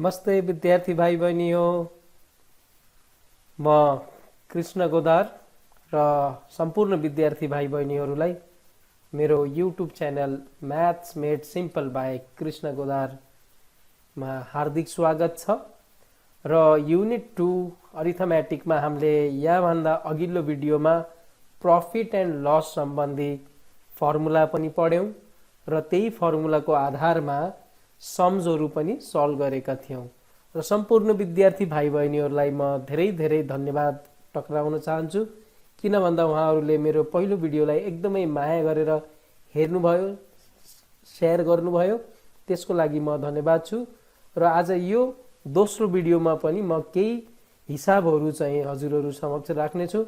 नमस्ते विद्यार्थी भाइ बहिनी हो म कृष्ण गोदार र सम्पूर्ण विद्यार्थी भाइ बहिनीहरूलाई मेरो YouTube channel maths made simple by Krishna गोदारमा हार्दिक स्वागत छ र युनिट 2 अरिथमेटिकमा हामीले यहाँभन्दा अघिल्लो भिडियोमा प्रॉफिट एन्ड लस सम्बन्धी फर्मुला पनि पढ्यौं र त्यही फर्मुलाको आधारमा सम्सहरु पनि सल्भ गरेका थियौं र सम्पूर्ण विद्यार्थी भाइ बहिनीहरूलाई म धेरै धेरै धन्यवाद टक्राउन चाहन्छु किन भन्दा उहाँहरूले मेरो पहिलो भिडियोलाई एकदमै माया गरेर हेर्नुभयो शेयर गर्नुभयो त्यसको लागि म धन्यवाद छु र आज यो दोस्रो भिडियोमा पनि म केही हिसाबहरु चाहिँ हजुरहरु समक्ष राख्ने छु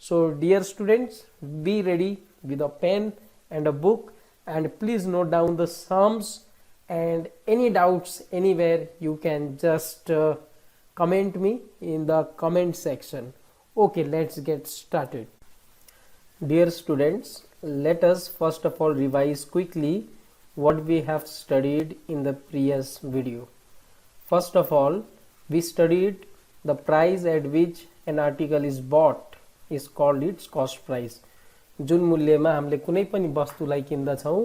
so dear students be ready with a pen and a book and please note down the sums and any doubts anywhere you can just comment me in the comment section. Okay, let's get started. Dear students, let us first of all revise quickly what we have studied in the previous video. First of all, we studied the price at which an article is bought is called its cost price. जुन मूल्यमा हामीले कुनै पनि वस्तुलाई किन्दछौं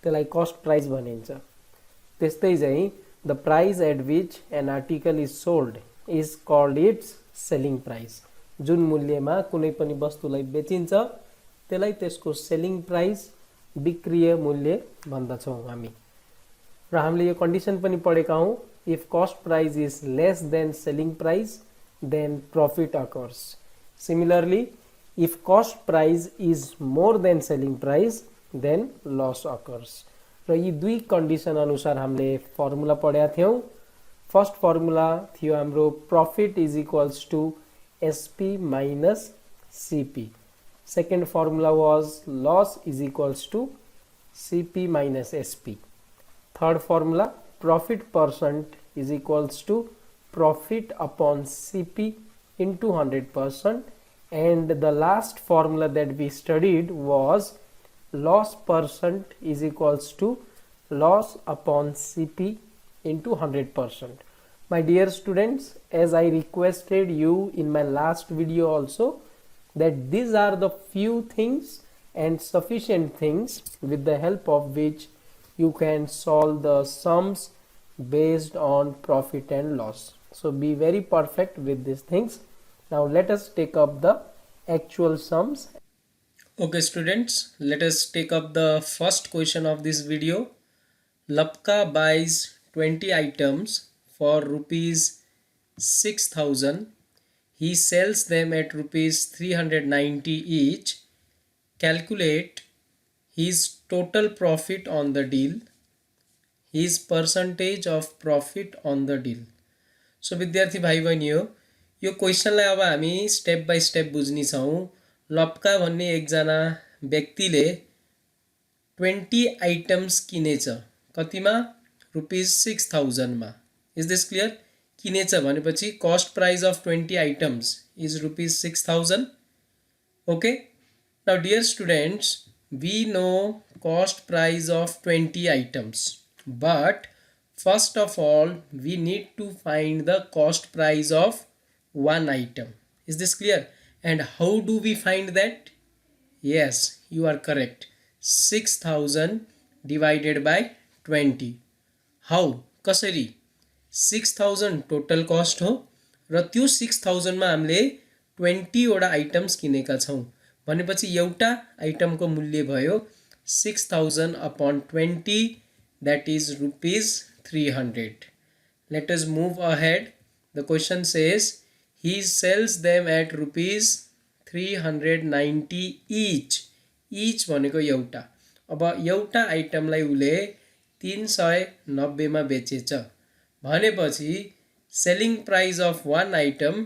त्यसलाई cost price भनिन्छ त्यस्तै चाहिँ the price at which an article is sold is called its selling price जुन मूल्यमा कुनै पनि वस्तुलाई बेचिन्छ त्यसलाई त्यसको सेलिङ प्राइस विक्रय मूल्य भन्दछौं हामी र हामीले यो कन्डिसन पनि पढेका हौं if cost price is less than selling price then profit occurs similarly if cost price is more than selling price then loss occurs र यी दुई कन्डिसन अनुसार हामीले फर्मुला पढेका थियौं फर्स्ट फर्मुला थियो हाम्रो profit is equals to SP minus CP second formula was loss is equals to CP minus SP third formula profit percent is equals to profit upon CP into 100%. And the last formula that we studied was loss percent is equals to loss upon CP into 100%. My dear students, as I requested you in my last video also, that these are the few things and sufficient things with the help of which you can solve the sums based on profit and loss. So be very perfect with these things. Now let us take up the actual sums. Okay students, let us take up the first question of this video. Lapka buys 20 items for rupees 6,000. He sells them at rupees 390 each. Calculate his total profit on the deal. His percentage of profit on the deal. So विद्यार्थी भाइ बहिनी हो यो क्वेशनलाई अब हामी step by step बुझ्नी छौं लप्का भन्ने एकजना व्यक्तिले 20 आइटम्स किनेछ कतिमा रुपीस 6000 मा इज दिस क्लियर किनेछ भनेपछि cost price of 20 items is rupees 6000 okay now dear students we know cost price of 20 items but first of all we need to find the cost price of one item. Is this clear? And how do we find that? Yes, you are correct. 6000 divided by 20. How? कसरी 6000 total cost हो र त्यो 6000 मा हामीले 20 वटा items किनेका छौं भनेपछि एउटा आइटमको मूल्य भयो 6000 upon 20 that is rupees 300. Let us move ahead. The question says he sells them at rupees 390 each. Each भनेको एउटा अब एउटा आइटमलाई उले 390 मा बेचेछ भनेपछि selling price of one item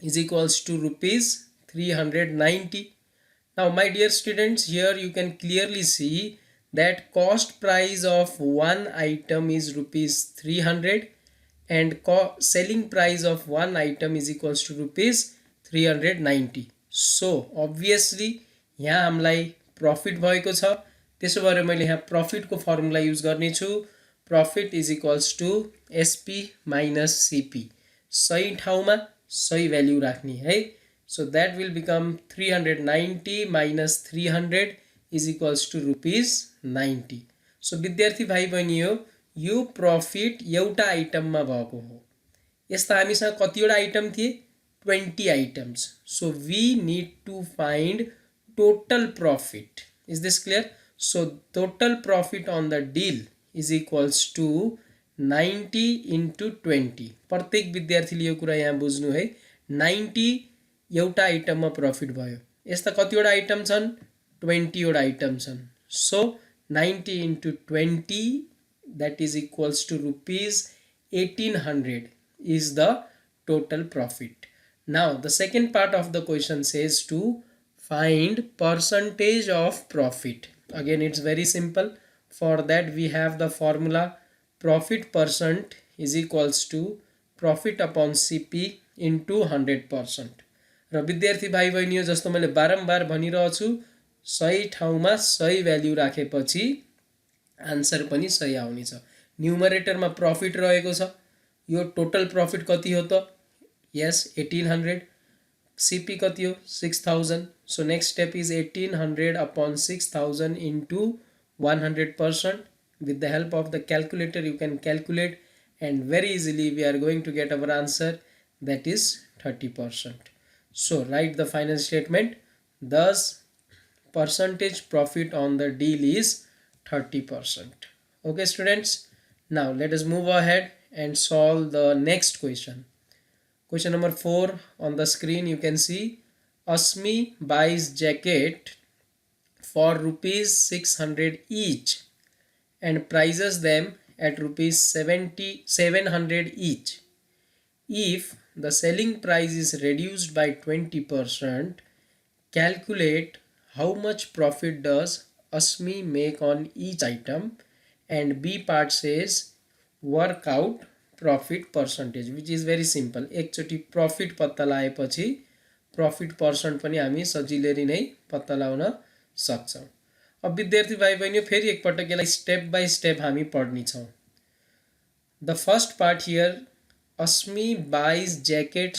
is equals to rupees 390. Now my dear students, here you can clearly see that cost price of one item is rupees 300 and selling price of one item is equals to rupees 390. So obviously यहाँ हामीलाई profit भएको छ त्यसो भएर मैले यहाँ profit को formula use गर्ने छु profit is equals to SP minus CP सही ठाउँमा सही भ्याल्यु राख्ने है so that will become 390 minus 300 is equals to ₹90 so विद्यार्थी भाइ बहिनी यो प्रॉफिट एउटा आइटममा भएको हो यस्ता हामीसँग कतिवटा आइटम थिए 20 items so we need to find total profit is this clear so total profit on the deal is equals to 90 into 20 प्रत्येक विद्यार्थीले यो कुरा यहाँ बुझ्नु है 90 एउटा आइटममा प्रॉफिट भयो यस्ता कतिवटा आइटम छन् 20 वटा आइटम छन् so 90 into 20 that is equals to ₹1800 is the total profit now the second part of the question says to find percentage of profit again it's very simple for that we have the formula profit percent is equals to profit upon CP into 100% र विद्यार्थी भाइ बहिनी जस्तो मैले बारम्बार भनिरहेको छु सही ठाउँमा सही भ्याल्यु राखेपछि आन्सर पनि सही आउनेछ न्युमरेटरमा प्रॉफिट रहेको छ यो टोटल प्रॉफिट कति हो त यस 1800 CP कति हो 6000 so next step is 1800 upon 6000 into 100% with the help of the calculator you can calculate and very easily we are going to get our answer that is 30% so write the final statement thus percentage profit on the deal is 30% okay students now let us move ahead and solve the next question. Question number 4 on the screen you can see Asmi buys jacket for ₹600 each and prices them at ₹700 each. If the selling price is reduced by 20%, calculate how much profit does Asmi make on each item and B part says work out profit percentage which is very simple एकचोटी profit पत्ता लगाएपछि profit percent पनि हामी सजिलै नै पत्ता लगाउन सक्छौं अब विद्यार्थी भाइ बहिनी फेरि एक पटक यसलाई स्टेप बाइ स्टेप हामी पढ्ने छौं द फर्स्ट पार्ट हियर अस्मी बाइज ज्याकेट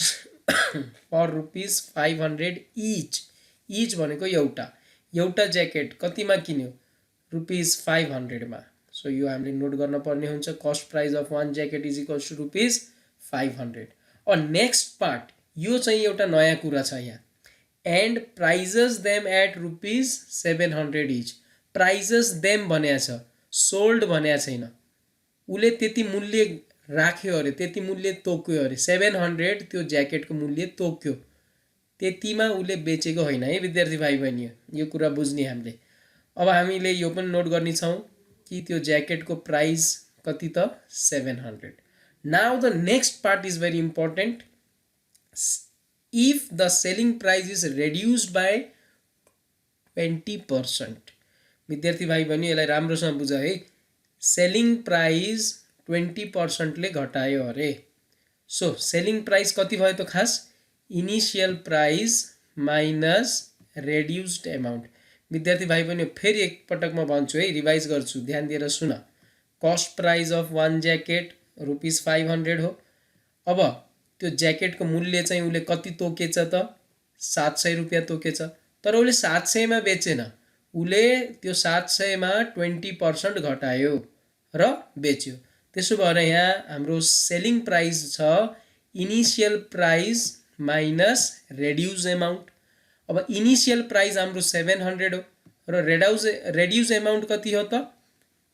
फर ₹500 each भनेको एउटा ज्याकेट कतिमा किन्यो ₹500 मा सो यो हामीले नोट गर्न पर्ने हुन्छ cost price of one jacket is equals to ₹500 और नेक्स्ट पार्ट यो चाहिँ एउटा नयाँ कुरा छ यहाँ and prices them at ₹700 each prices them भनेको छ सोल्ड भनेको छैन उले त्यति मूल्य राख्यो अरे त्यति मूल्य तोक्यो अरे 700 त्यो ज्याकेटको मूल्य तोक्यो त्यतिमा उले बेचेको हैन है विद्यार्थी भाइ बहिनी यो कुरा बुझ्ने हामीले अब हामीले यो पनि नोट गर्ने छौं कि त्यो ज्याकेटको प्राइस कति त 700 now the next part is very important if the selling price is reduced by 20% विद्यार्थी भाइ बहिनी यसलाई राम्रोसँग बुझ है सेलिङ प्राइस 20% ले घटायो अरे सो सेलिङ प्राइस कति भयो त खास initial price minus reduced amount विद्यार्थी भाइ बहिनी फेरि एक पटक म भन्छु है रिवाइज गर्छु ध्यान दिएर सुन cost price of one jacket ₹500 हो अब त्यो ज्याकेटको मूल्य चाहिँ उले कति तोकेछ त 700 रुपैयाँ तोकेछ तर उले 700 मा बेचेन उले त्यो 700 मा 20% घटायो र बेच्यो त्यसो भएर यहाँ हाम्रो सेलिङ प्राइस छ initial price minus reduce amount अब इनिशियल प्राइस हाम्रो 700 हो र रेड्युस अमाउन्ट कति हो त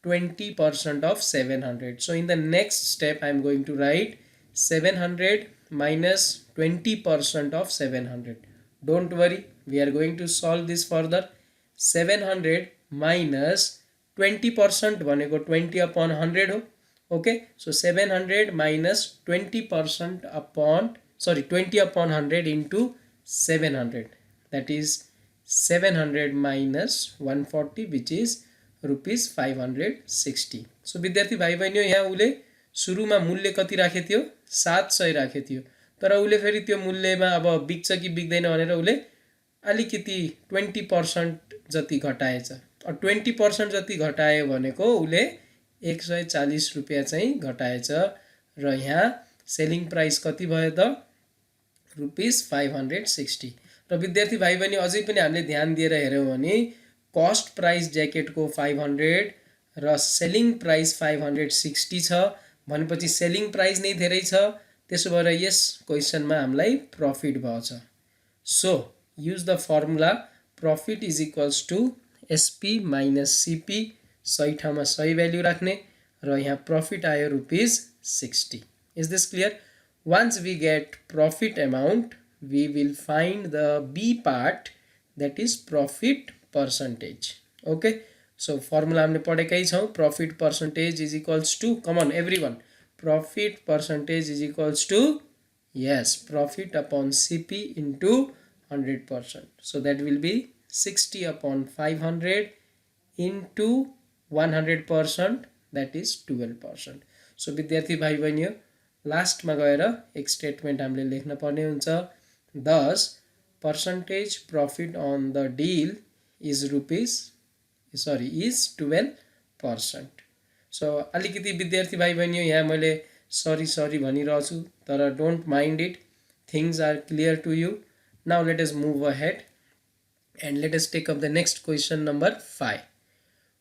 20% of 700 so in the next step I am going to write 700 minus 20% of 700 don't worry we are going to solve this further 700 minus 20% भनेको 20 upon 100 हो okay so 700 minus 20% upon 20 upon 100 into 700 that is 700 minus 140 which is ₹560 so विद्यार्थी भाइ बहिनी यहाँ उले सुरुमा मूल्य कति राखे थियो 700 राखे थियो तर उले फेरि त्यो मूल्यमा अब बिक्छ कि बिक्दैन भनेर उले अलिकति 20% जति घटाएछ और 20% जति घटायो भनेको उले 140 रुपियाँ चाहिँ घटाएछ र यहाँ सेलिङ प्राइस कति भयो त ₹560। र विद्यार्थी भाइ बहिनी अझै पनि हामीले ध्यान दिएर हेर्यौँ भने कस्ट प्राइस ज्याकेटको 500 र सेलिङ प्राइस 560 छ भनेपछि सेलिङ प्राइस नै धेरै छ, त्यसो भएर यस क्वेसनमा हामीलाई प्रफिट भएछ। So use the formula profit is equals to SP minus CP, सही ठाउँमा सही भ्याल्यु राख्ने र यहाँ प्रफिट आयो ₹60। Is this clear? Once we get profit amount, we will find the B part, that is profit percentage. Okay, so formula हमने पढेकै छौं, profit percentage is equals to, come on everyone, profit percentage is equals to, yes, profit upon CP into 100%. So that will be 60 upon 500 into 100%, that is 12%. So विद्यार्थी भाइ बहिनीहरु लास्टमा गएर एक statement हामीले लेख्न पर्ने हुन्छ। दस percentage profit on the deal is 12%। So अलिकति विद्यार्थी भाइ बहिनी यहाँ मैले सरी भनिरहेको छु, तर don't mind it, things are clear to you. Now let us move ahead and let us take up the next question number 5।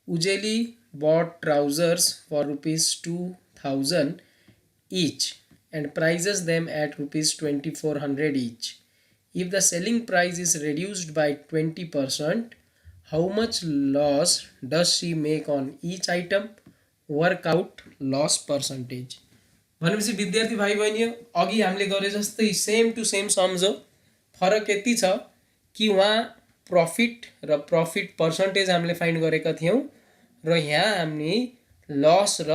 Ujeli bought trousers for ₹2,000 each and prices them at ₹2,400 each. If the selling price is reduced by 20%, how much loss does she make on each item? Work out loss percentage. भनेपछि विद्यार्थी भाइ बहिनी अघि हामीले गरे जस्तै same to same सम्झौ। फरक यति छ कि वहाँ प्रफिट र प्रफिट पर्सेन्टेज हामीले फाइन्ड गरेका थियौं र यहाँ हामी लस र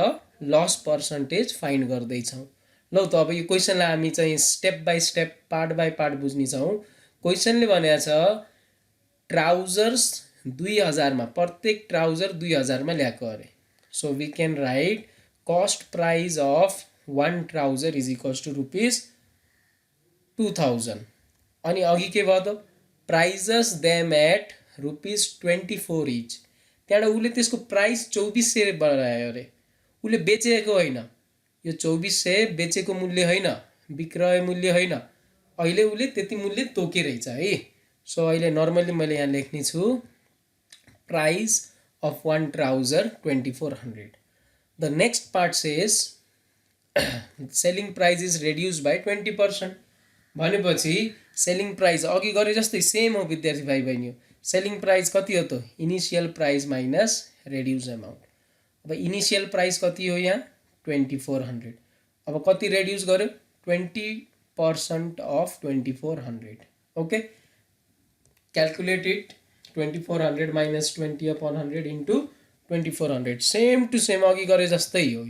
लस पर्सेन्टेज फाइन्ड गर्दैछौँ। लौ त अब यो क्वेसनलाई हामी चाहिँ step by step part by part बुझ्ने छौँ। क्वेसनले भनेको छ ट्राउजर्स 2000 मा, प्रत्येक ट्राउजर 2000 मा ल्याएको अरे। So we can write cost price of one trouser is equals to ₹2000। अनि अघि के भयो त प्राइजेस देम एट ₹24 इच। त्यहाँबाट उसले त्यसको प्राइस 2400 बनायो अरे। उसले बेचेको होइन, यो 2400 बेचेको मूल्य होइन, विक्रय मूल्य होइन, अहिले उसले त्यति मूल्य तोकिरहेछ है। सो अहिले नर्मली मैले यहाँ लेख्ने छु price of one trouser 2400। The next part says selling price is reduced by 20%। भनेपछि सेलिङ प्राइस अघि गरे जस्तै सेम हो विद्यार्थी भाइ बहिनी। सेलिङ प्राइस कति हो त initial price minus reduce amount. अब इनिशियल प्राइस कति हो यहाँ 2400। अब कति रेड्युस गर्यो 20% of 2400। Okay, calculate it 2400 minus 20 upon 100 into 2400। Same to same अघि गरे जस्तै हो।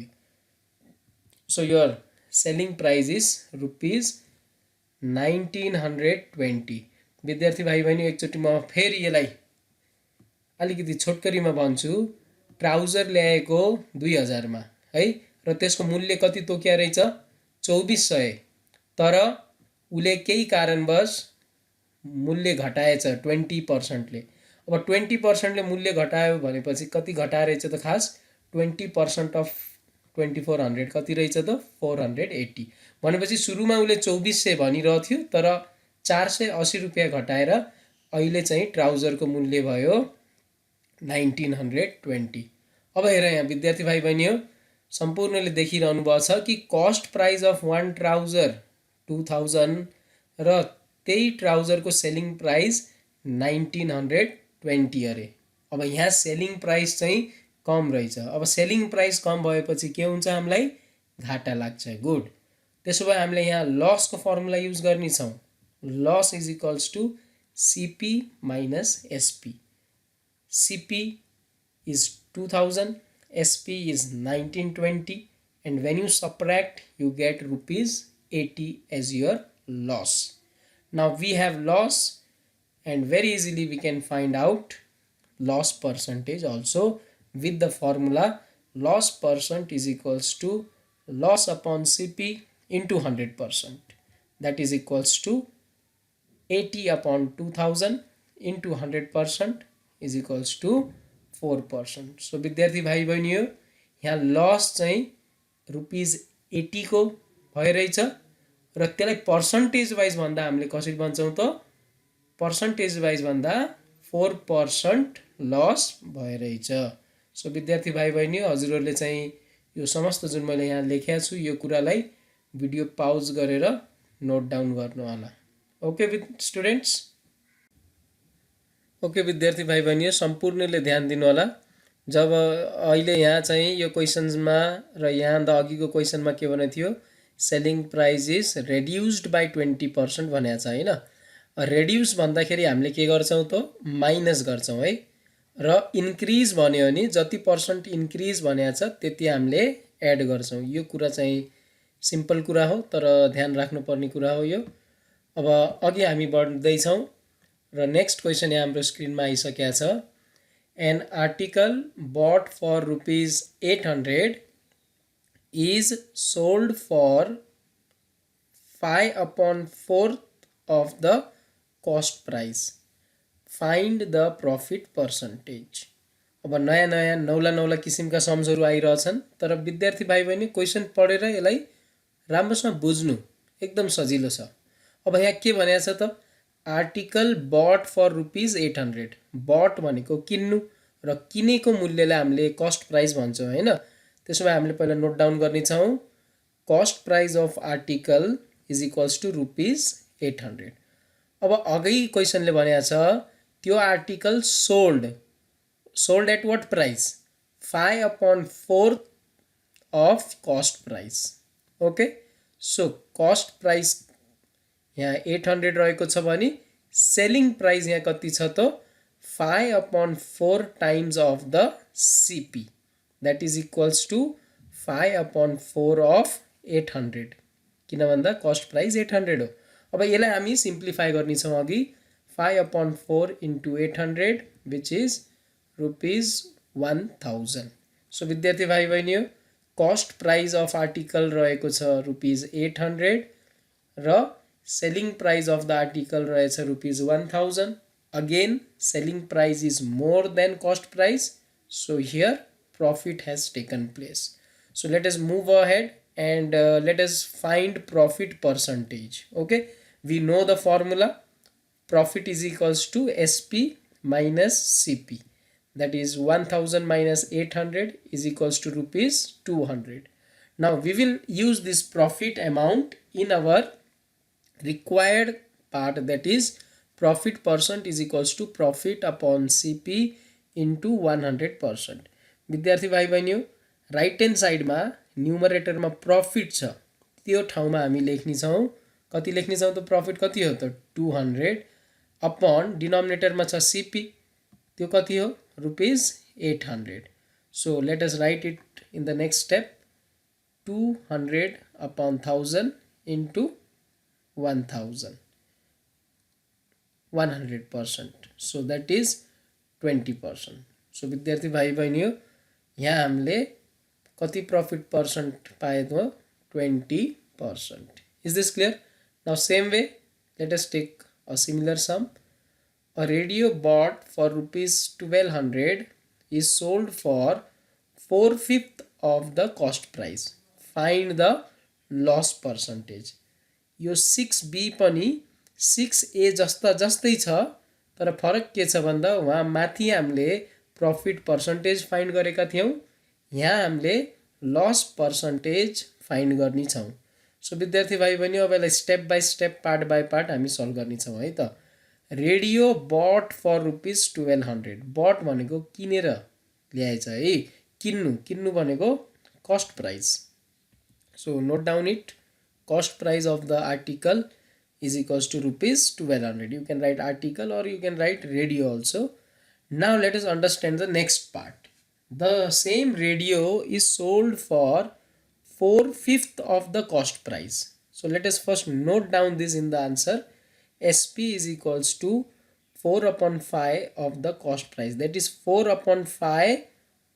So your selling price is ₹1920। विद्यार्थी भाइ बहिनी एकचोटि म फेरि यसलाई अलिकति छोटकरीमा भन्छु। ट्राउजर ल्याएको 2000 मा है र त्यसको मूल्य कति तोकिया रहेछ 2400, तर उले केही कारणवश मूल्य घटाएछ 20% ले। अब 20% ले मूल्य घटायो भनेपछि कति घटाएछ त खास 20% अफ 2400 कति रहेछ त 480। भनेपछि सुरुमा उले 2400 भनिरहेको थियो, तर 480 रुपियाँ घटाएर अहिले चाहिँ ट्राउजरको मूल्य भयो 1920। अब हेर यहाँ विद्यार्थी भाइ बहिनी सम्पूर्णले देखिरहनु भएको छ कि cost price of one trouser 2000 र त्यही ट्राउजरको सेलिङ प्राइस 1920 अरे। अब यहाँ सेलिङ प्राइस चाहिँ कम रहेछ। अब सेलिङ प्राइस कम भएपछि के हुन्छ हामीलाई घाटा लाग्छ। गुड, त्यसो भए हामीले यहाँ लसको फर्मुला युज गर्ने छौं। Loss is equals to CP minus SP. CP is 2000, SP is 1920, and when you subtract you get ₹80 as your loss. Now we have loss and very easily we can find out loss percentage also with the formula loss percent is equals to loss upon CP into 100%. That is equals to 80 upon 2000 into 100% is equals to 4%. So विद्यार्थी भाइ बहिनीहरु यहाँ loss चाहिँ ₹80 को भइरहेछ र त्यसलाई percentage wise भन्दा हामीले कसरी भन्छौँ त पर्सेन्टेज वाइज भन्दा 4% लस भइरहेछ। सो विद्यार्थी भाइ बहिनी हजुरहरूले चाहिँ यो समस्त जुन मैले यहाँ लेखेको छु यो कुरालाई भिडियो पाउज गरेर नोट डाउन गर्नु होला। ओके स्टुडेन्ट्स, ओके विद्यार्थी भाइ बहिनी सम्पूर्णले ध्यान दिनु होला। जब अहिले यहाँ चाहिँ यो क्वेसन्समा र यहाँ द अघिको क्वेसनमा के भनेको थियो, selling price is reduced by 20% भनेको छ होइन। रेड्युस भन्दाखेरि हामीले के गर्छौँ त माइनस गर्छौँ है, र इन्क्रिज भन्यो भने जति पर्सेन्ट इन्क्रिज भनेको छ त्यति हामीले एड गर्छौँ। यो कुरा चाहिँ सिम्पल कुरा हो तर ध्यान राख्नुपर्ने कुरा हो यो। अब अघि हामी बढ्दैछौँ र नेक्स्ट क्वेसन यहाँ हाम्रो स्क्रिनमा आइसकेको छ। An article bought for ₹800 is sold for 5/4 of the cost price. Find the profit percentage. अब नयाँ नयाँ नौला किसिमका सम्सहरू आइरहेछन् तर विद्यार्थी भाइ बहिनी क्वेसन पढेर यसलाई राम्रोसँग बुझ्नु एकदम सजिलो छ। अब यहाँ के भनेको छ त आर्टिकल बट फर ₹800। बट भनेको किन्नु र किनेको मूल्यलाई हामीले कस्ट प्राइस भन्छौँ होइन। त्यसो भए हामीले पहिला नोट डाउन गर्नेछौँ cost price of article is equals to ₹800। अब अघि क्वेसनले भनेको छ त्यो article sold at what price 5/4 of cost price. Okay, so cost price यहाँ 800 रहेको छ भने सेलिङ प्राइस यहाँ कति छ त 5/4 times of the CP, that is equals to 5/4 of 800 किन भन्दा कस्ट प्राइस 800 हो। अब यसलाई हामी सिम्प्लिफाई गर्नेछौँ अघि 5/4 into 800 which is ₹1000। सो विद्यार्थी भाइ बहिनी कस्ट प्राइस अफ आर्टिकल रहेको छ ₹800 र selling price of the article रहेछ ₹1000। Again selling price is more than cost price, so here profit has taken place. So let us move ahead and let us find profit percentage. Okay, we know the formula. Profit is equals to SP minus CP, that is 1000 minus 800 is equals to ₹200. Now we will use this profit amount in our required part, that is profit percent is equals to profit upon CP into 100%. विद्यार्थी भाइ बहिनी right hand साइडमा न्युमरेटरमा profit छ त्यो ठाउँमा हामी लेख्नेछौँ कति लेख्नेछौँ त प्रफिट कति हो त 200 अपन डिनोमिनेटरमा छ CP त्यो कति हो ₹800। So let us right it in the next step 200 upon 1000 into 1000 100%, so that is 20%. So विद्यार्थी भाइ बहिनी यहाँ हामीले कति प्रफिट पर्सेंट पाए त 20%. Is this clear? Now same way let us take a similar sum. A radio bought for ₹1200 is sold for 4/5 of the cost price. Find the loss percentage. यो 6B पनि 6A जस्ता जस्तै छ तर फरक के छ भन्दा वहाँ माथि हामीले प्रफिट पर्सेन्टेज फाइन्ड गरेका थियौं, यहाँ हामीले लस पर्सेन्टेज फाइन्ड गर्ने छौं। सो विद्यार्थी भाइ बहिनी अब यसलाई step by step part by part हामी सल्भ गर्ने छौं है त। रेडियो बट फर ₹1200, बट भनेको किनेर ल्याएछ है, किन्नु भनेको cost price. So note down it, cost price of the article is equals to ₹1200. You can write article or you can write radio also. Now let us understand the next part. The same radio is sold for 4/5 of the cost price. So let us first note down this in the answer. SP is equals to 4/5 of the cost price, that is 4/5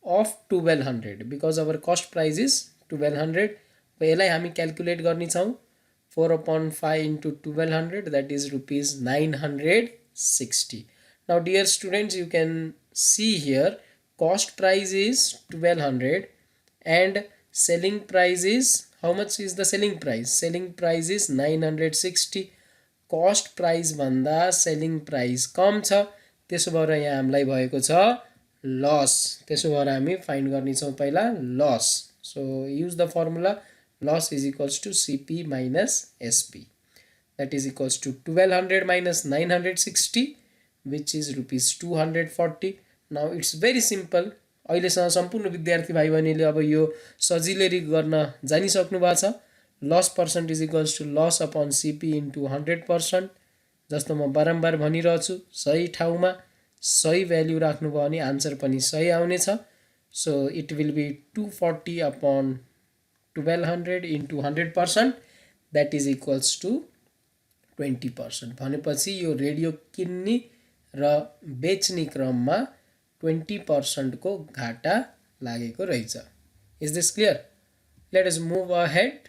of 1200 because our cost price is 1200. यसलाई हामी calculate गर्ने छौं 4/5 into 1200, that is ₹960. Now dear students, you can see here cost price is 1200 and selling price is, how much is the selling price? Selling price is 960. cost price भन्दा selling price कम छ, त्यसो भएर यहाँ हामीलाई भएको छ loss. त्यसो भएर हामी फाइन्ड गर्ने छौं पहिला loss. so use the formula loss is equals to CP minus SP. that is equals to 1200 minus 960 which is rupees 240. now it's very simple. अहिलेसम्म सम्पूर्ण विद्यार्थी भाइ बहिनीले अब यो सजिलै गर्न जानिसक्नु भएको छ. Loss percent is equals to loss upon CP into 100%. जस्तो म बारम्बार भनिरहेछु, सही ठाउँमा सही भ्याल्यु राख्नुभयो भने आन्सर पनि सही आउनेछ. So it will be 240 upon 1200 into 100%. That is equals to 20%. भनेपछि यो रेडियो किन्ने र बेच्ने क्रममा 20% को घाटा लागेको रहेछ. Is this clear? Let us move ahead.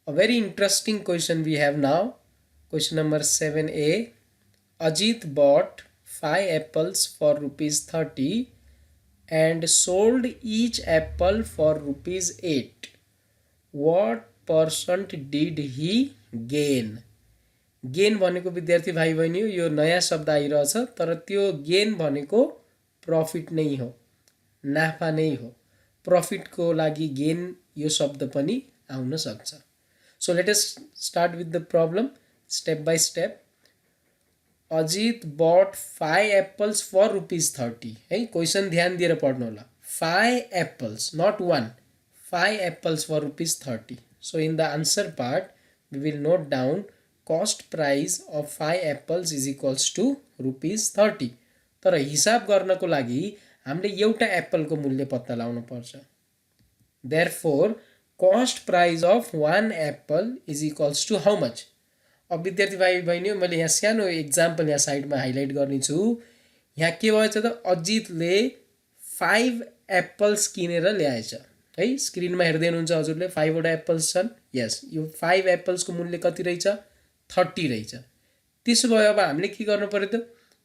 A very interesting question we have now. Question number 7A. Ajit bought 5 apples for rupees 30 and sold each apple for rupees 8. What percent did he gain? Gain भनेको विद्यार्थी भाइ बहिनी यो नयाँ शब्द आइरहेछ, तर त्यो गेन भनेको प्रॉफिट नै हो, नाफा नै हो. प्रॉफिटको लागि गेन यो शब्द पनि आउन सक्छ. So let us start with the problem step by step. Ajit bought 5 apples for rupees 30. है, क्वेशन ध्यान दिएर पढ्नु होला. 5 apples, not 1. 5 apples for rupees 30. So in the answer part we will note down cost price of 5 apples is equals to rupees 30. तर हिसाब गर्नको लागि हामीले एउटा एप्पलको मूल्य पत्ता लगाउनु पर्छ. therefore cost price of 1 apple is equals to how much? अब विद्यार्थी भाइ बहिनी मैले यहाँ सानो एक्जाम्पल यहाँ साइडमा हाइलाइट गर्ने छु. यहाँ के भएछ त, अजितले 5 एप्पल्स किनेर ल्याएछ. है, स्क्रिनमा हेर्दै हुनुहुन्छ हजुरले 5 वटा एप्पल्स छन्. यस, यो 5 एप्पल्सको मूल्य कति रहेछ? 30 रहेछ. त्यसो भयो अब हामीले के गर्नु पर्यो त,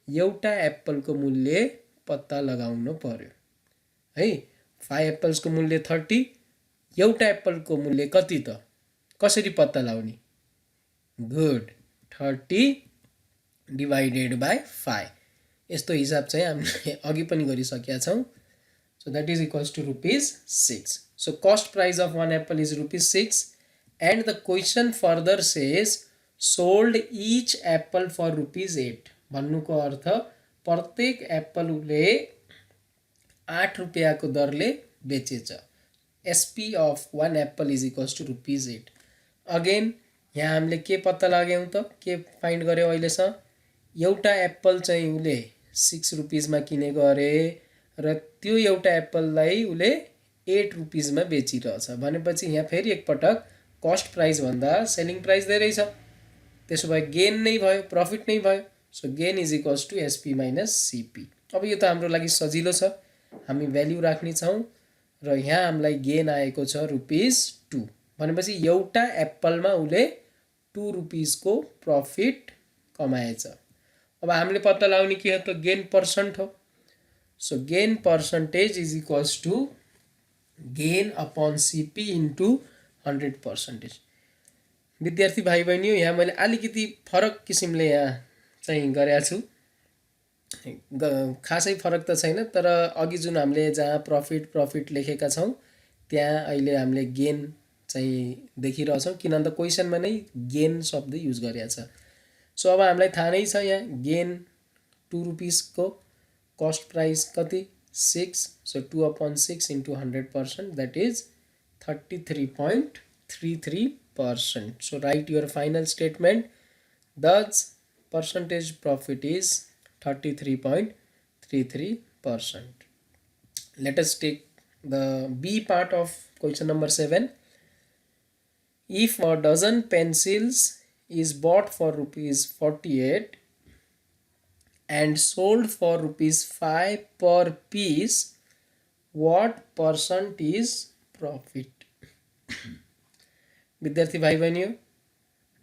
एउटा एप्पलको मूल्य पत्ता लगाउनु पर्यो. है, 5 एप्पल्सको मूल्य 30, एउटा एप्पलको मूल्य कति त, कसरी पत्ता लगाउने? Good, 30 divided by 5. यस्तो हिसाब चाहिँ हामीले अघि पनि गरिसकेका छौं. So that is equals to rupees 6. So cost price of 1 apple is rupees 6 and the question further says sold each apple for rupees 8. भन्नुको अर्थ प्रत्येक एप्पलले 8 रुपैयाँको दरले बेचेछ. SP of 1 apple is equals to rupees 8. Again यहाँ हामीले के पत्ता लाग्यौं त, के फाइन्ड गर्यौं अहिलेसम्म? एउटा एप्पल चाहिँ उले 6 रुपीजमा किनेको अरे र त्यो एउटा एप्पललाई उले 8 रुपीजमा बेचिरहेछ. भनेपछि यहाँ फेरि एकपटक कस्ट प्राइस भन्दा सेलिङ प्राइस धेरै छ. त्यसो भए गेन नै भयो, प्रॉफिट नै भयो. So gain is equals to SP minus CP. अब यो त हाम्रो लागि सजिलो छ, हामी भ्याल्यु राख्ने छौं र यहाँ हामीलाई गेन आएको छ रुपीज 2. भनेपछि एउटा एप्पलमा उले 2 रुपीजको प्रॉफिट कमाएछ. अब हामीले पत्ता लगाउने के हो त, गेन पर्सेन्ट हो. So gain percentage is equals to gain upon CP into 100%. विद्यार्थी भाइ बहिनी यहाँ मैले अलिकति फरक किसिमले यहाँ चाहिँ गरेको छु. खासै फरक त छैन, तर अघि जुन हामीले जहाँ प्रॉफिट लेखेका छौं त्यहाँ अहिले हामीले गेन चाहिँ देखिरहेछौं, किनभने क्वेशनमा नै गेन शब्द युज गरिएको छ. सो अब हामीलाई थाहा नै छ यहाँ गेन 2 रुपीजको, कस्ट प्राइस कति 6. So 2/6 into 100%, that is 33.33%. So write your final statement. Thus percentage profit is 33.33%. Let us take the B part of question number 7. If a dozen pencils is bought for rupees 48 and sold for rupees 5 per piece, what percent is profit? विद्यार्थी भाइ बहिनी,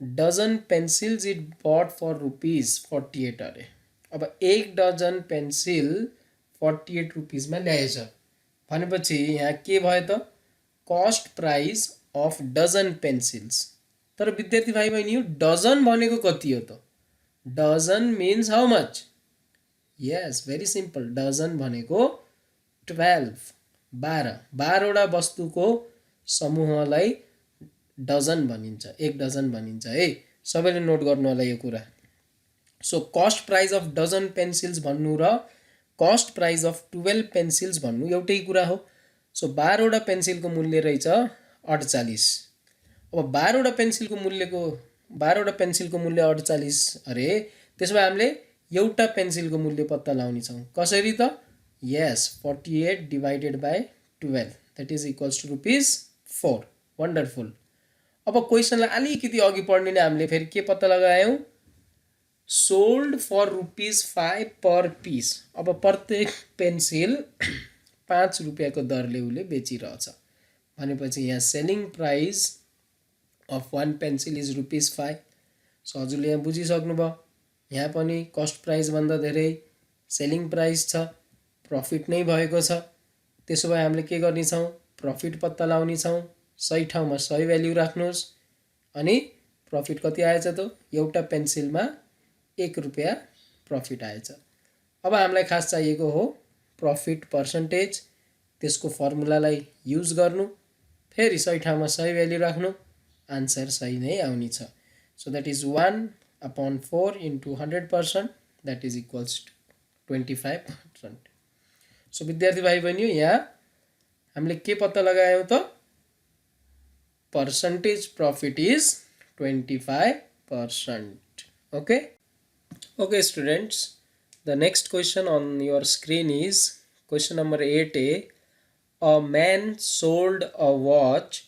dozen pencils it bought for rupees 48 अरे. अब 1 dozen pencil 48 रुपीजमा ल्याएछ भनेपछि यहाँ के भयो त cost price of dozen pencils. तर विद्यार्थी भाइ बहिनी डजन भनेको कति हो त? Dozen means how much? Yes, very simple. Dozen भनेको 12, 12वटा वस्तुको समूहलाई डजन भनिन्छ, एक डजन भनिन्छ है। सबैले नोट गर्नु होला यो कुरा। So cost price of dozen pencils भन्नु र कस्ट प्राइस अफ 12 पेन्सिल्स भन्नु एउटै कुरा हो। सो 12वटा पेन्सिलको मूल्य रहेछ 48। अब 12वटा पेन्सिलको मूल्य 48 अरे, त्यसो भए हामीले एउटा पेन्सिलको मूल्य पत्ता लगाउने छौँ। कसरी त? Yes, 48 divided by 12 that is equals to ₹4। Wonderful. अब क्वेसनलाई अलिकति अघि पढ्ने हामीले फेरि के पत्ता लगायौँ? Sold for ₹5 per piece. अब प्रत्येक पेन्सिल 5 रुपियाँको दरले उसले बेचिरहेछ भनेपछि यहाँ selling price of 1 pencil is ₹5। So हजुरले यहाँ बुझिसक्नुभयो। यहाँ पनि कस्ट प्राइस भन्दा धेरै सेलिङ प्राइस छ, प्रफिट नै भएको छ। त्यसो भए हामीले के गर्ने छौँ? प्रफिट पत्ता लगाउने छौँ। सही ठाउँमा सही भ्याल्यु राख्नुहोस्। अनि प्रफिट कति आएछ त? एउटा पेन्सिलमा 1 रुपियाँ प्रफिट आएछ। अब हामीलाई खास चाहिएको हो प्रफिट पर्सेन्टेज। त्यसको फर्मुलालाई युज गर्नु, फेरि सही ठाउँमा सही भ्याल्यु राख्नु, आन्सर सही नै आउने छ। So that is 1/4 into 100% that is equals to 25%। So विद्यार्थी भाइ बहिनी यहाँ हामीले के पत्ता लगायौँ त? Percentage profit is 25%. Okay students, the next question on your screen is question number 8A. A man sold a watch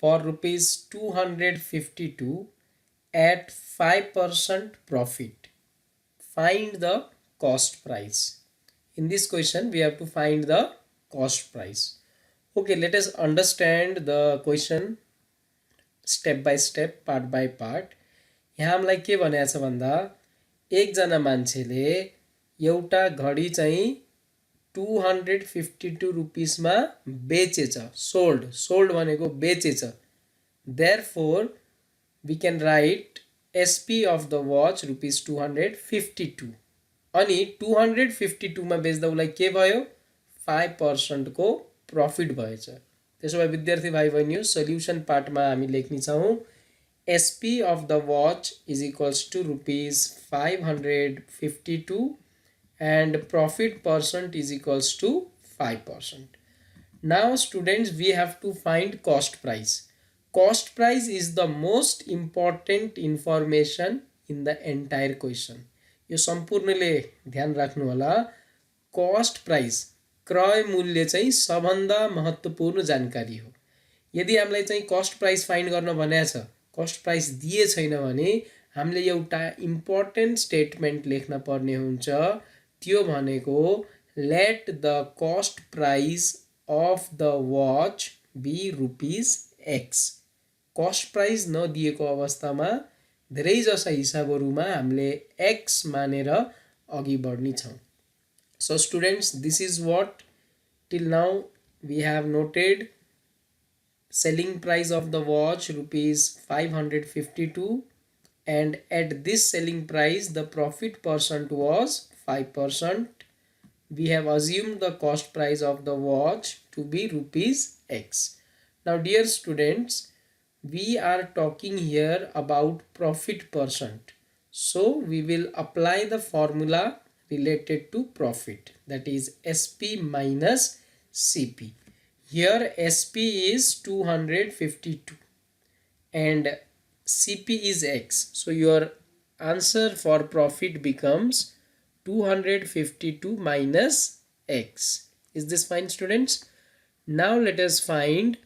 for ₹252 at 5% profit. Find the cost price. In this question we have to find the cost price. Okay, let us understand the question step by step, part by part. यहाँ हामीलाई के भनेको छ भन्दा एकजना मान्छेले एउटा घडी चाहिँ 252 रुपिसमा बेचेछ। सोल्ड भनेको बेचेछ। Therefore we can write SP of the watch ₹252। अनि 252 मा बेच्दा उसलाई के भयो? 5% को प्रफिट भएछ। त्यसो भए विद्यार्थी भाइ बहिनी सल्युसन पार्टमा हामी लेख्ने छौँ SP of the watch is equals to ₹552 and profit percent is equals to 5%. Now students, we have to find cost price. Cost price is the most important information in the entire question. यो सम्पूर्णले ध्यान राख्नु होला। cost price क्रय मूल्य चाहिँ सबभन्दा महत्त्वपूर्ण जानकारी हो। यदि हामीलाई चाहिँ कस्ट प्राइस फाइन्ड गर्न भनेको छ, कस्ट प्राइस दिए छैन भने हामीले एउटा इम्पोर्टेन्ट स्टेटमेन्ट लेख्न पर्ने हुन्छ। त्यो भनेको let the cost price of the watch be ₹X। Cost price नदिएको अवस्थामा धेरैजसा हिसाबहरूमा हामीले X मानेर अघि बढ्ने छौँ। So students, this is what till now we have noted. Selling price of the watch ₹552, and at this selling price the profit percent was 5%. We have assumed the cost price of the watch to be ₹X. Now dear students, we are talking here about profit percent. So we will apply the formula related to profit, that is SP minus CP. Here SP is 252 and CP is X. So your answer for profit becomes 252 minus X. Is this fine students? Now let us find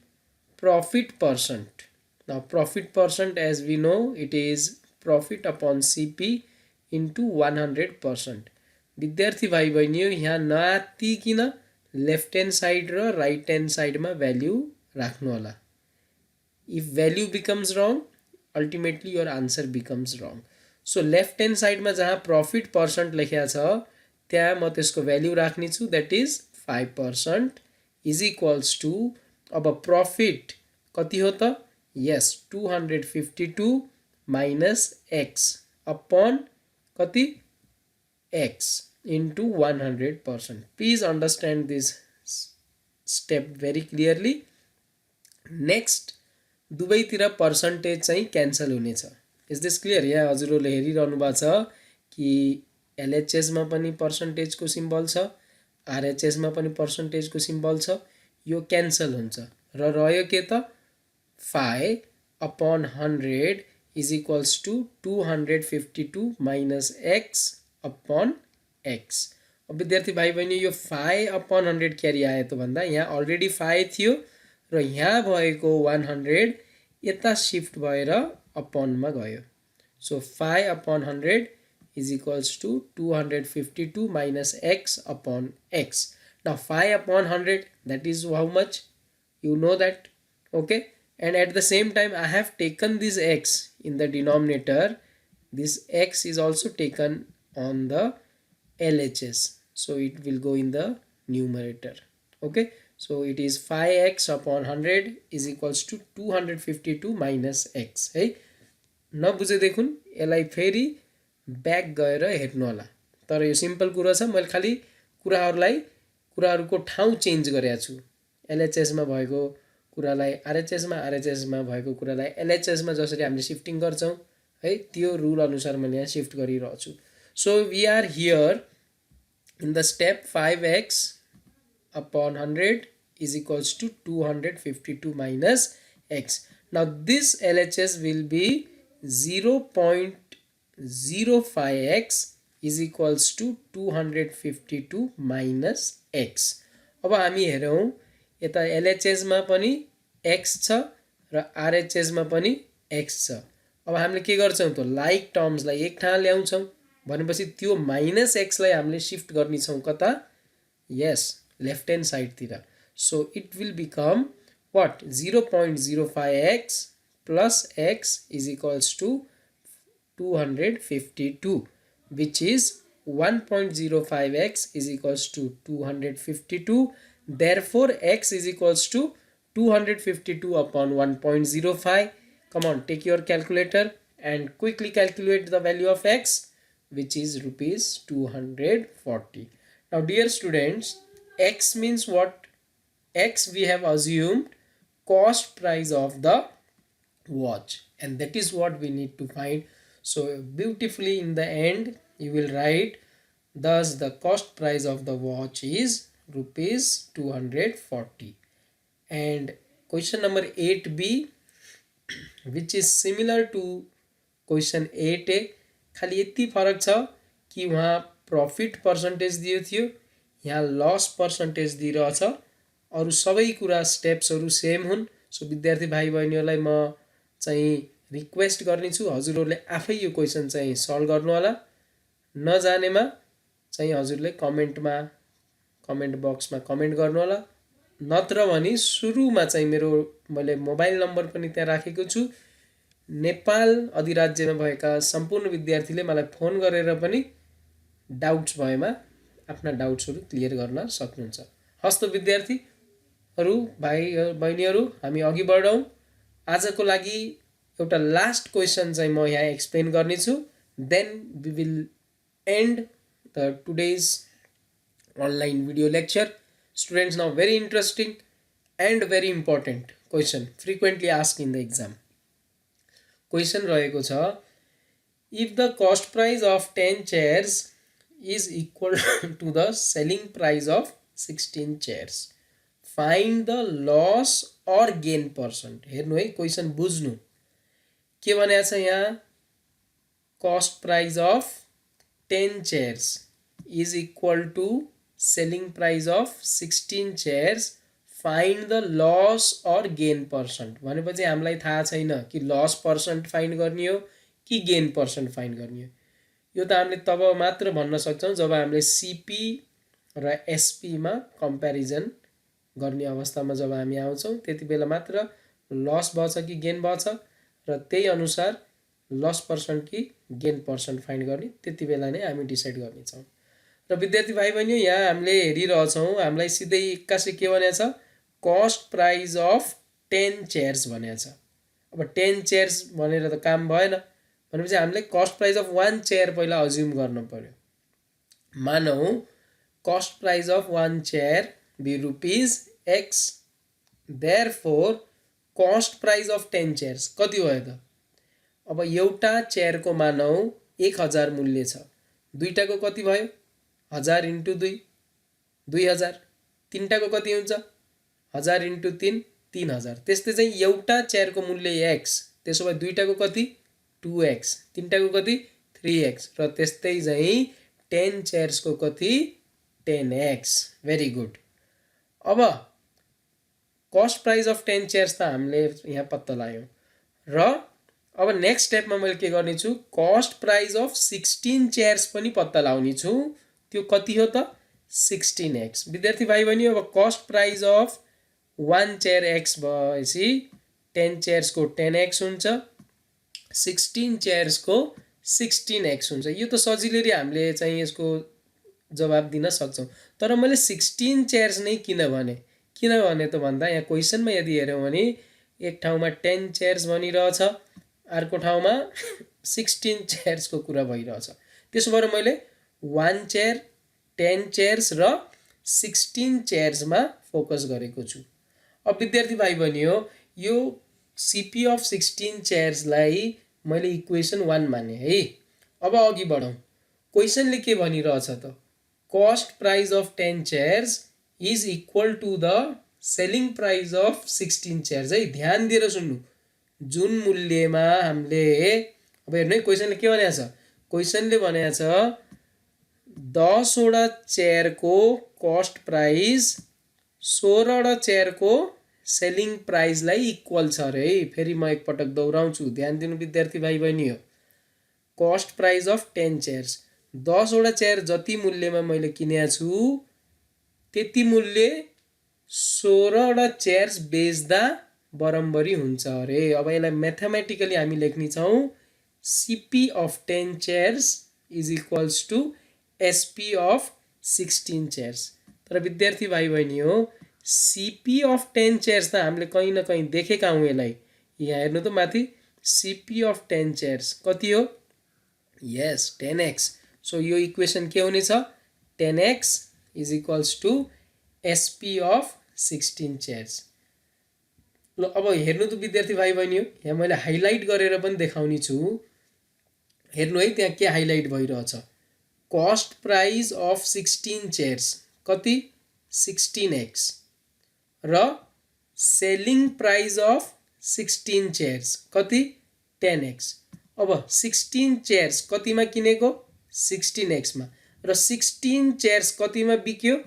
profit percent. Now profit percent, as we know, it is profit upon CP into 100%. विद्यार्थी भाइ बहिनी यहाँ नआत्तिकिन left hand side र right hand साइडमा value राख्नु होला। If value becomes wrong, ultimately your answer becomes wrong. So left hand साइडमा जहाँ प्रफिट पर्सेन्ट लेखेको छ त्यहाँ म त्यसको भ्याल्यु राख्ने छु, that is 5%। Is equals to अब प्रॉफिट कति हो त यस 252 माइनस x अपॉन कति x into 100%. Please understand this step very clearly. Next दुवैतिर पर्सेन्टेज चाहिँ क्यान्सल हुनेछ. Is this clear? यहाँ हजुरहरूले हेरिरहनु भएको छ कि एलएचएसमा पनि पर्सेन्टेजको सिम्बल छ, आरएचएसमा पनि पर्सेन्टेजको सिम्बल छ. यो क्यान्सल हुन्छ र रह्यो के त 5 upon 100 is equals to 252 minus x upon x. अब विद्यार्थी भाइ बहिनी यो 5 upon 100 क्यारी आयो त भन्दा यहाँ अलरेडी 5 थियो र यहाँ भएको 100 यता शिफ्ट भएर अपनमा गयो. So 5 upon 100 is equals to 252 minus x upon x. Now 5 upon 100, that is how much? You know that, okay? And at the same time I have taken this x in the denominator. This x is also taken on the LHS, so it will go in the numerator. Okay, so it is 5x upon 100 is equals to 252 minus x. है नबुझे देखुन यसलाई फेरि back गएर हेर्नु होला. तर यो simple कुरा छ, मैले खाली कुराहरुको ठाउँ चेन्ज गरेको छु. LHS मा भएको कुरालाई RHS मा, RHS मा भएको कुरालाई LHS मा जसरी हामीले शिफ्टिङ गर्छौं है त्यो रुल अनुसार मैले यहाँ शिफ्ट गरिरहेको छु. So we are here in the step 5x upon 100 is equals to 252 minus x. Now this LHS will be 0.05x is equals to 252 minus x. अब हामी हेरौं यता LHS मा पनि x छ र RHS मा पनि x छ. अब हामीले के गर्छौं त लाइक टर्म्सलाई एक ठाउँ ल्याउँछौं भनेपछि त्यो माइनस x लाई हामीले शिफ्ट गर्ने छौं कता यस लेफ्ट ह्यान्ड साइड तिर. So it will become what 0.05x plus x is equals to 252, which is 1.05x is equals to 252. Therefore x is equals to 252 upon 1.05. Come on, take your calculator and quickly calculate the value of x, which is rupees 240. Now dear students, x means what? X we have assumed cost price of the watch, and that is what we need to find. So beautifully in the end you will write thus the cost price of the watch is rupees 240. And question number 8b, which is similar to question 8a, खाली यति फरक छ कि वहाँ profit percentage दियो थियो, यहाँ loss percentage दिइरहेछ. अरु सबै कुरा स्टेप्सहरु सेम हुन्. सो विद्यार्थी भाइ बहिनीहरुलाई म चाहिँ रिक्वेस्ट गर्ने छु हजुरहरुले आफै यो क्वेशन चाहिँ सल्भ गर्नु होला. नजानेमा चाहिँ हजुरले कमेन्ट बक्समा कमेन्ट गर्नु होला. नत्र भने सुरुमा चाहिँ मैले मोबाइल नम्बर पनि त्यहाँ राखेको छु. नेपाल अधिराज्यमा भएका सम्पूर्ण विद्यार्थीले मलाई फोन गरेर पनि डाउट्स भएमा आफ्ना डाउट्सहरु क्लियर गर्न सक्नुहुन्छ. हस्त विद्यार्थीहरु भाइ बहिनीहरु हामी अघि बढौं. आजको लागि एउटा लास्ट क्वेशन चाहिँ म यहाँ एक्सप्लेन गर्ने छु. Then we will end the today's online video lecture. Students, now very interesting and very important question frequently asked in the exam. Question रहेको छ, if the cost price of 10 chairs is equal to the selling price of 16 chairs, find the loss or gain percent. हेर्नु है question बुझ्नु के भनेको छ यहाँ. cost price of 10 chairs is equal to selling price of 16 chairs, find the loss or gain percent. भनेपछि हामीलाई थाहा छैन कि लस पर्सेन्ट फाइन्ड गर्ने हो कि गेन पर्सेन्ट फाइन्ड गर्ने हो. यो त हामीले तब मात्र भन्न सक्छौं जब हामीले सीपी र एसपी मा कम्प्यारिजन गर्ने अवस्थामा जब हामी आउँछौं त्यति बेला मात्र लस भछ कि गेन भछ र त्यही अनुसार लस पर्सेन्ट कि गेन पर्सेन्ट फाइन्ड गर्ने त्यति बेला नै हामी डिसाइड गर्ने छौं. र विद्यार्थी भाइ बहिनी यहाँ हामीले हेरिरहेछौँ, हामीलाई सिधै एक्कासी के भनेको छ, कस्ट प्राइस अफ 10 चेयर्स भनेको छ। अब 10 चेयर्स भनेर त काम भएन, भनेपछि हामीले कस्ट प्राइस अफ 1 चेयर पहिला अज्युम गर्नु पर्यो। मानौँ cost price of 1 chair be rupees X, therefore cost price of 10 chairs कति भयो त? अब एउटा चेयरको मानौँ 1000 मूल्य छ, दुईटाको कति भयो? 1000 × 2 2000, तिनटाको कति हुन्छ? 1000 × 3 3000। त्यस्तै चाहिँ एउटा चेयरको मूल्य x, त्यसो भए दुईटाको कति? 2x, तिनटाको कति? 3x, र त्यस्तै चाहिँ 10 चेयर्सको कति? 10x। Very good. अब कस्ट प्राइस अफ 10 चेयर्स त हामीले यहाँ पत्ता लाग्यौँ, र अब नेक्स्ट स्टेपमा मैले के गर्ने छु, कस्ट प्राइस अफ 16 चेयर्स पनि पत्ता लगाउने छु। त्यो कति हो त? 16x। विद्यार्थी भाइ बहिनी अब cost price of 1 chair x भएपछि 10 चेयर्सको 10x हुन्छ, 16 चेयर्सको 16x हुन्छ। यो त सजिलै हामीले चाहिँ यसको जवाब दिन सक्छौँ। तर मैले 16 चेयर्स नै किन भने त भन्दा यहाँ क्वेसनमा यदि हेऱ्यौँ भने एक ठाउँमा 10 चेयर्स भनिरहेछ, अर्को ठाउँमा 16 चेयर्सको कुरा भइरहेछ। त्यसो भएर मैले 1 चेयर, 10 चेयर्स र 16 चेयर्समा फोकस गरेको छु। अब विद्यार्थी भाइ बहिनी हो, यो सिपी अफ 16 चेयर्सलाई मैले इक्वेसन 1 माने है। अब अघि बढौँ, क्वेसनले के भनिरहेछ त? Cost price of 10 chairs is equal to the selling price of 16 chairs है। ध्यान दिएर सुन्नु, जुन मूल्यमा हामीले अब हेर्नु है क्वेसनले के भनेको छ। क्वेसनले भनेको छ 10 वटा चेयरको कस्ट प्राइस 16 वटा चेयरको सेलिङ प्राइसलाई इक्वल छ अरे है। फेरि म एकपटक दोहोऱ्याउँछु, ध्यान दिनु विद्यार्थी भाइ बहिनी हो। कस्ट प्राइस अफ 10 चेयर्स, 10 वटा चेयर जति मूल्यमा मैले किनेको छु त्यति मूल्य 16 वटा चेयर्स बेच्दा बराबरी हुन्छ अरे। अब यसलाई म्याथमेटिकली हामी लेख्ने छौँ, CP of 10 chairs is equals to SP of 16 chairs. तर विद्यार्थी भाइ बहिनी हो, सिपी अफ 10 चेयर्स त हामीले कहीँ न कहीँ देखेका हौँ यसलाई। यहाँ हेर्नु त माथि, सिपी अफ 10 चेयर्स कति हो? यस, 10x। सो यो इक्वेसन के हुनेछ? 10x is equals to SP of 16 chairs. ल अब हेर्नु त विद्यार्थी भाइ बहिनी हो, यहाँ मैले हाइलाइट गरेर पनि देखाउने छु। हेर्नु है त्यहाँ के हाइलाइट भइरहेछ। कस्ट प्राइस अफ 16 चेयर्स कति? 16x, र सेलिङ प्राइस अफ 16 चेयर्स कति? 10x। अब 16 चेयर्स कतिमा किनेको? 16x मा, र 16 चेयर्स कतिमा बिक्यो?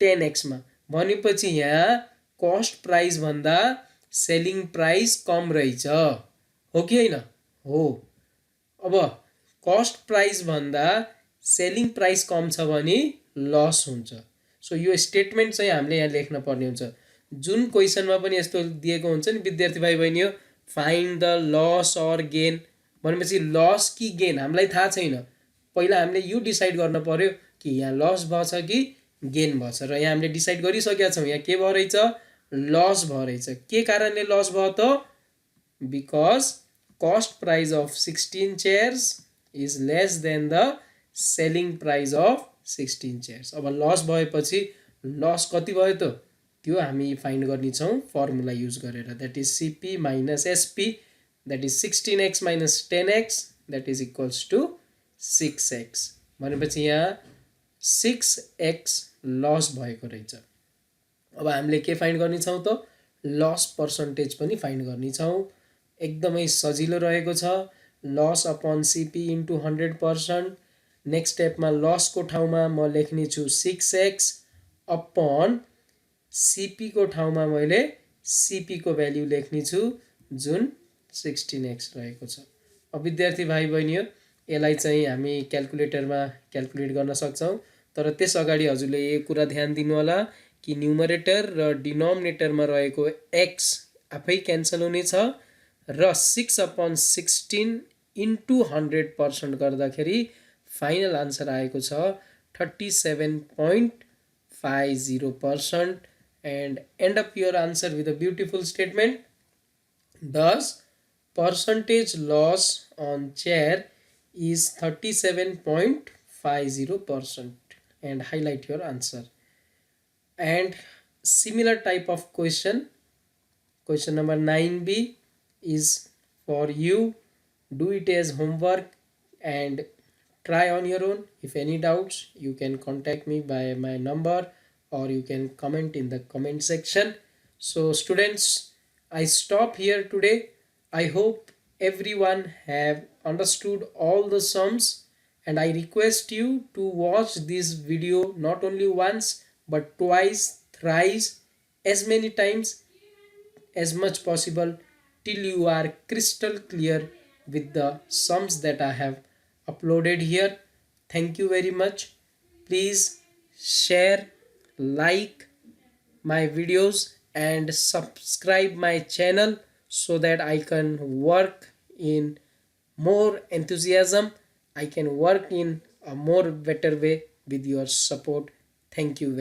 10x मा। भनेपछि यहाँ कस्ट प्राइस भन्दा सेलिङ प्राइस कम रहेछ, हो कि होइन? हो। अब कस्ट प्राइस भन्दा सेलिङ प्राइस कम छ भने लस हुन्छ। सो यो स्टेटमेन्ट चाहिँ हामीले यहाँ लेख्न पर्ने हुन्छ। जुन क्वेसनमा पनि यस्तो दिएको हुन्छ नि विद्यार्थी भाइ बहिनी हो, find the loss or gain भनेपछि लस कि गेन हामीलाई थाहा छैन। पहिला हामीले यो डिसाइड गर्न पर्यो कि यहाँ लस भएछ कि गेन भएछ, र यहाँ हामीले डिसाइड गरिसकेका छौँ यहाँ के भयो रहेछ? लस भयो रहेछ। के कारणले लस भयो त? Because cost price of 16 chairs is less than the selling price of 16 chairs. अब लस भएपछि लस कति भयो त? त्यो हामी फाइन्ड गर्ने छौँ फर्मुला युज गरेर, that is CP minus SP, that is 16x minus 10x, that is equals to 6x। भनेपछि यहाँ 6x लस भएको रहेछ। अब हामीले के फाइन्ड गर्ने छौँ त? लस पर्सन्टेज पनि फाइन्ड गर्ने छौँ। एकदमै सजिलो रहेको छ, loss upon CP into 100%। Next स्टेपमा लसको ठाउँमा म लेख्ने छु 6x अपन सिपी को ठाउँमा मैले सिपी को भ्याल्यु लेख्ने छु जुन 16x रहेको छ। अब विद्यार्थी भाइ बहिनी हो, यसलाई चाहिँ हामी क्याल्कुलेटरमा क्याल्कुलेट गर्न सक्छौँ। तर त्यस अगाडि हजुरले यो कुरा ध्यान दिनु होला कि न्युमरेटर र डिनोमिनेटरमा रहेको x आफै क्यान्सल हुनेछ, र 6/16 इन्टु 100% गर्दाखेरि फाइनल आन्सर आएको छ 37.50%, and end up your answer with a beautiful statement. Thus, percentage loss on chair is 37.50%, and highlight your answer. And similar type of question number 9b is for you. Do it as homework and try on your own. If any doubts, you can contact me by my number, or you can comment in the comment section. So students, I stop here today. I hope everyone have understood all the sums, and I request you to watch this video not only once but twice, thrice, as many times as much possible, till you are crystal clear with the sums that I have uploaded here. Thank you very much. Please share, like my videos, and subscribe my channel so that I can work in more enthusiasm. I can work in a more better way with your support. Thank you.